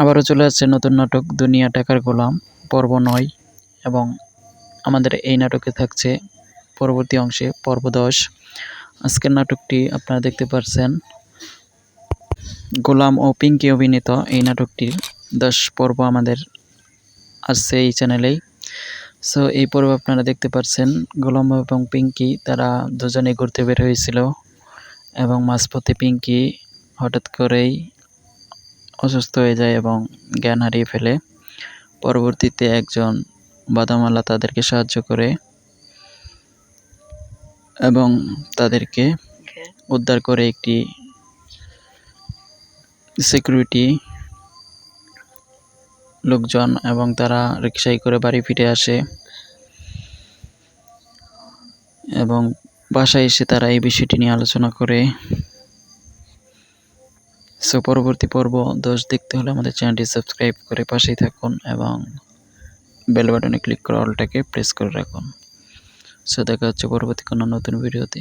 আবারও চলে আসছে নতুন নাটক দুনিয়া টাকার গোলাম পর্ব ৯ এবং আমাদের এই নাটকে থাকছে পরবর্তী অংশে পর্ব ১০। আজকের নাটকটি আপনারা দেখতে পাচ্ছেন গোলাম ও পিঙ্কি অভিনীত এই নাটকটির ১০ পর্ব আমাদের আসছে এই চ্যানেলেই। সো এই পর্ব আপনারা দেখতে পাচ্ছেন গোলাম এবং পিঙ্কি তারা দুজনে ঘুরতে বের হয়েছিল এবং মাঝপথে পিঙ্কি হঠাৎ করেই অসুস্থ হয়ে যায় এবং জ্ঞান হারিয়ে ফেলে। পরবর্তীতে একজন বাদামালা তাদেরকে সাহায্য করে এবং তাদেরকে উদ্ধার করে একটি সিকিউরিটি লোকজন এবং তারা রিকশায় করে বাড়ি ফিরে আসে এবং বাসায় এসে তারা এই বিষয়টি নিয়ে আলোচনা করে। সো পরবর্তী পর্ব ১০ দেখতে হলে আমাদের চ্যানেলটি সাবস্ক্রাইব করে পাশেই থাকুন এবং বেল বাটনে ক্লিক করে অলটাকে প্রেস করে রাখুন। সো দেখা হচ্ছে পরবর্তী কোনো নতুন ভিডিওতে।